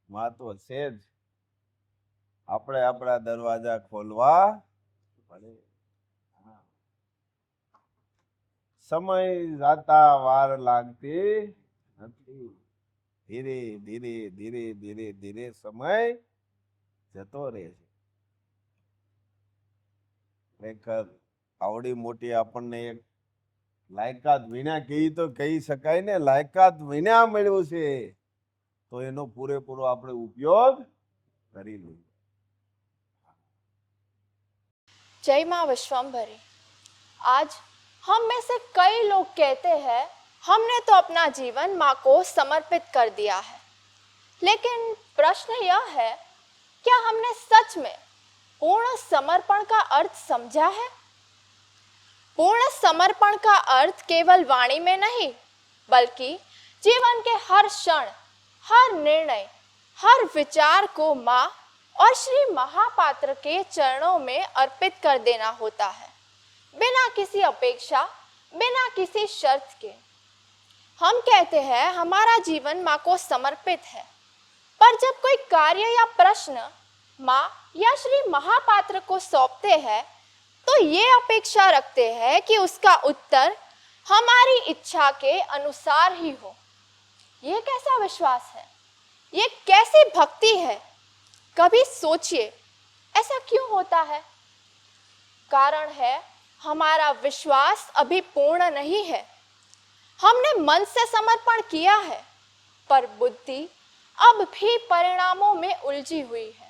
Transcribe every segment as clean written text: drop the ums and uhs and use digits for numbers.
માં તો છે જ. આપણે આપણા દરવાજા ખોલવા પડે. સમય જાતા વાર લાગતી નથી. ધીરે ધીરે ધીરે ધીરે ધીરે સમય જતો રહે છે. ખરેખર આવડી મોટી આપણને એક લાયકાત વિના કહી તો કહી શકાય ને, લાયકાત વિના મળ્યું છે તો એનો પૂરેપૂરો આપણે ઉપયોગ કરી લઈએ. जय माँ विश्वम्भरी। आज हम में से कई लोग कहते हैं हमने तो अपना जीवन माँ को समर्पित कर दिया है, लेकिन प्रश्न यह है, क्या हमने सच में पूर्ण समर्पण का अर्थ समझा है? पूर्ण समर्पण का अर्थ केवल वाणी में नहीं, बल्कि जीवन के हर क्षण, हर निर्णय, हर विचार को माँ और श्री महापात्र के चरणों में अर्पित कर देना होता है, बिना किसी अपेक्षा, बिना किसी शर्त के। हम कहते हैं हमारा जीवन माँ को समर्पित है, पर जब कोई कार्य या प्रश्न माँ या श्री महापात्र को सौंपते हैं तो ये अपेक्षा रखते हैं कि उसका उत्तर हमारी इच्छा के अनुसार ही हो। ये कैसा विश्वास है? ये कैसी भक्ति है? कभी सोचिए, ऐसा क्यों होता है? कारण है हमारा विश्वास अभी पूर्ण नहीं है। हमने मन से समर्पण किया है, पर बुद्धि अब भी परिणामों में उलझी हुई है।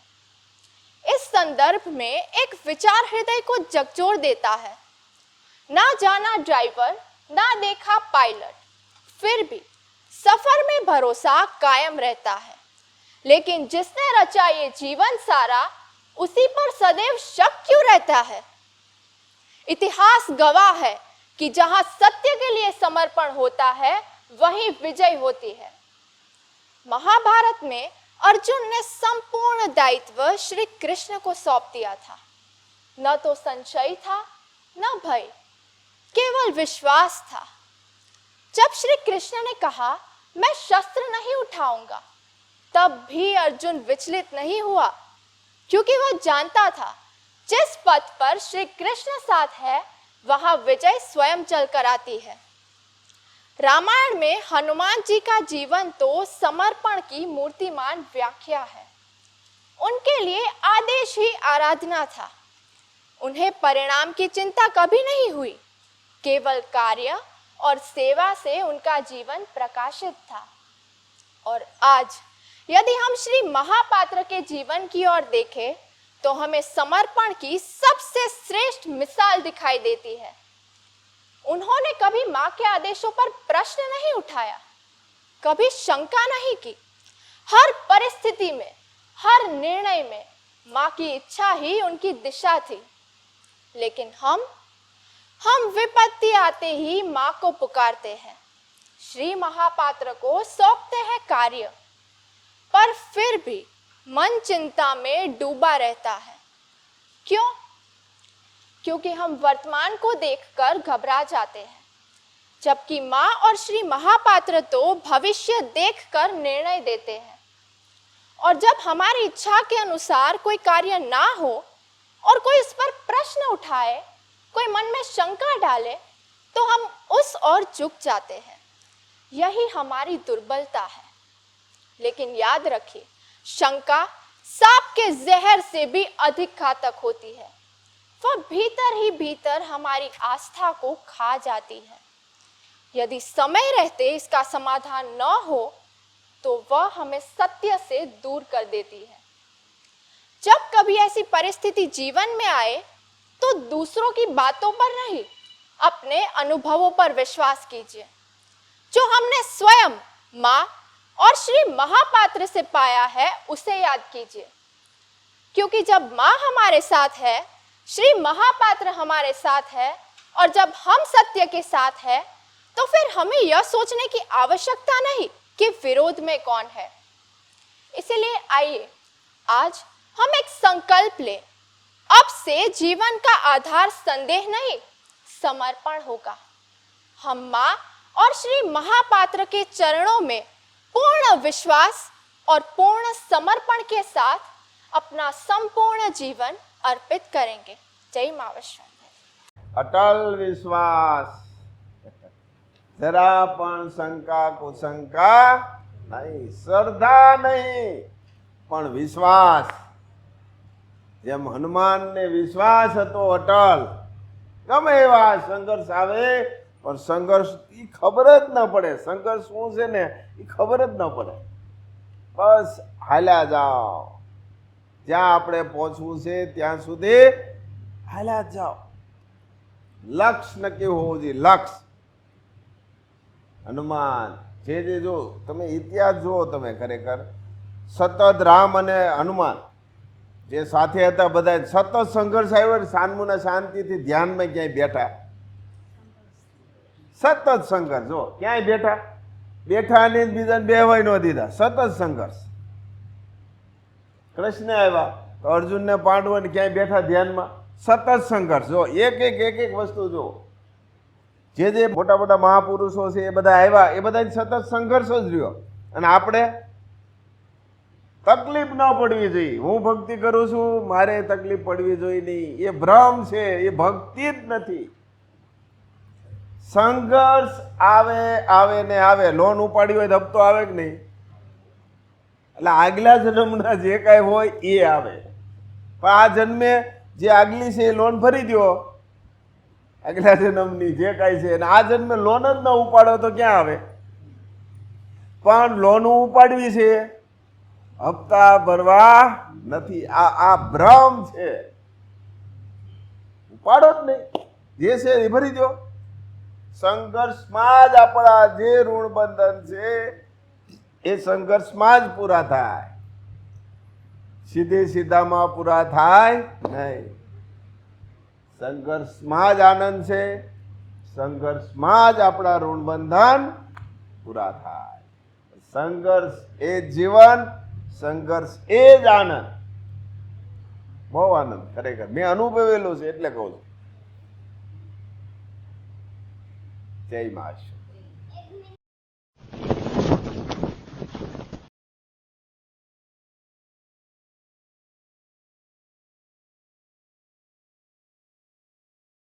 इस संदर्भ में एक विचार हृदय को झकझोर देता है। ना जाना ड्राइवर, ना देखा पायलट, फिर भी सफर में भरोसा कायम रहता है। लेकिन जिसने रचा ये जीवन सारा, उसी पर सदैव शक क्यों रहता है? इतिहास गवाह है कि जहां सत्य के लिए समर्पण होता है, वहीं विजय होती है। महाभारत में अर्जुन ने संपूर्ण दायित्व श्री कृष्ण को सौंप दिया था। न तो संशय था, न भय, केवल विश्वास था। जब श्री कृष्ण ने कहा, मैं शस्त्र नहीं उठाऊंगा, तब भी अर्जुन विचलित नहीं हुआ, क्योंकि वह जानता था जिस पथ पर श्री कृष्ण साथ है, वहां विजय स्वयं चलकर आती है। रामायण में हनुमान जी का जीवन तो समर्पण की मूर्तिमान व्याख्या है। उनके लिए आदेश ही आराधना था। उन्हें परिणाम की चिंता कभी नहीं हुई, केवल कार्य और सेवा से उनका जीवन प्रकाशित था। और आज यदि हम श्री महापात्र के जीवन की ओर देखें तो हमें समर्पण की सबसे श्रेष्ठ मिसाल दिखाई देती है। उन्होंने कभी माँ के आदेशों पर प्रश्न नहीं उठाया, कभी शंका नहीं की। हर परिस्थिति में, हर निर्णय में माँ की इच्छा ही उनकी दिशा थी। लेकिन हम विपत्ति आते ही माँ को पुकारते हैं, श्री महापात्र को सौंपते हैं कार्य, पर फिर भी मन चिंता में डूबा रहता है। क्यों? क्योंकि हम वर्तमान को देखकर घबरा जाते हैं, जबकि माँ और श्री महापात्र तो भविष्य देखकर निर्णय देते हैं। और जब हमारी इच्छा के अनुसार कोई कार्य ना हो और कोई इस पर प्रश्न उठाए, कोई मन में शंका डाले, तो हम उस ओर झुक जाते हैं। यही हमारी दुर्बलता है। लेकिन याद रखिए, शंका सांप के जहर से भी अधिक घातक होती है। वह भीतर ही भीतर हमारी आस्था को खा जाती है। यदि समय रहते इसका समाधान न हो तो वह हमें सत्य से दूर कर देती है। जब कभी ऐसी परिस्थिति जीवन में आए तो दूसरों की बातों पर नहीं, अपने अनुभवों पर विश्वास कीजिए। जो हमने स्वयं माँ और श्री महापात्र से पाया है, उसे याद कीजिए। क्योंकि जब माँ हमारे साथ है, श्री महापात्र हमारे साथ है, और जब हम सत्य के साथ है, तो फिर हमें यह सोचने की आवश्यकता नहीं कि विरोध में कौन है। इसलिए आइए आज हम एक संकल्प लें। अब से जीवन का आधार संदेह नहीं, समर्पण होगा। हम माँ और श्री महापात्र के चरणों में पूर्ण विश्वास और पूर्ण समर्पण के साथ अपना संपूर्ण जीवन अर्पित करेंगे। जय मां वैष्णव। અટલ વિશ્વાસ, જરા પણ શંકા કુશંકા નહીં, શ્રદ્ધા નહીં પણ વિશ્વાસ. જેમ હનુમાનને વિશ્વાસ હતો અટલ, ગમે એવા સંઘર્ષ આવે પણ સંઘર્ષ એ ખબર જ ન પડે, સંઘર્ષ શું છે ને એ ખબર જ ન પડે, બસ હાલ્યા જાઓ, જ્યાં આપણે પહોંચવું છે ત્યાં સુધી હાલ્યા જ જાઓ. લક્ષ્ય નક્કી હોવું જોઈએ, લક્ષ્ય. હનુમાન જે જો તમે ઇતિહાસ જુઓ, તમે ખરેખર સતત રામ અને હનુમાન જે સાથે હતા બધા સતત સંઘર્ષ આવ્યો. સાનમુના શાંતિથી ધ્યાનમાં ક્યાંય બેઠા, સતત સંઘર્ષ. જો ક્યાંય બેઠા બેઠા અને બીજાને બેહવાય ન દીધા, સતત સંઘર્ષ. કૃષ્ણ આવ્યા તો અર્જુનને પાંડવોને ક્યાંય બેઠા ધ્યાનમાં, સતત સંઘર્ષ. જો એક વસ્તુ જો, જે મોટા મોટા મહાપુરુષો છે એ બધા આવ્યા, એ બધા સતત સંઘર્ષ જ રહ્યો. અને આપણે તકલીફ ન પડવી જોઈએ. હું ભક્તિ કરું છું, મારે તકલીફ પડવી જોઈએ નહીં, એ ભ્રમ છે, એ ભક્તિ જ નથી. સંઘર્ષ આવે ને આવે. લોન ઉપાડી હોય તો હપ્તો આવે કે નહીં? એટલે આગલા જન્મના જે કાંઈ હોય એ આવે, પણ આ જન્મે જે આગલી છે એ લોન ભરી દો, આગલા જન્મની જે કાંઈ છે. અને આ જન્મે લોન જ ન ઉપાડો તો ક્યાં આવે? પણ લોન ઉપાડવી છે, હપ્તા ભરવા નથી. આ ભ્રમ છે. ઉપાડો જ નહીં, જે છે એ ભરી દો. સંઘર્ષમાં જ આપણા જે ઋણ બંધન છે એ સંઘર્ષમાં જ પૂરા થાય, સીધામાં પૂરા થાય નહીં. સંઘર્ષમાં જ આનંદ છે, સંઘર્ષમાં જ આપણા ઋણ બંધન પૂરા થાય. સંઘર્ષ એ જ જીવન, સંઘર્ષ એ જ આનંદ. બહુ આનંદ ખરેખર મેં અનુભવેલું છે એટલે કહું છું. જય મા.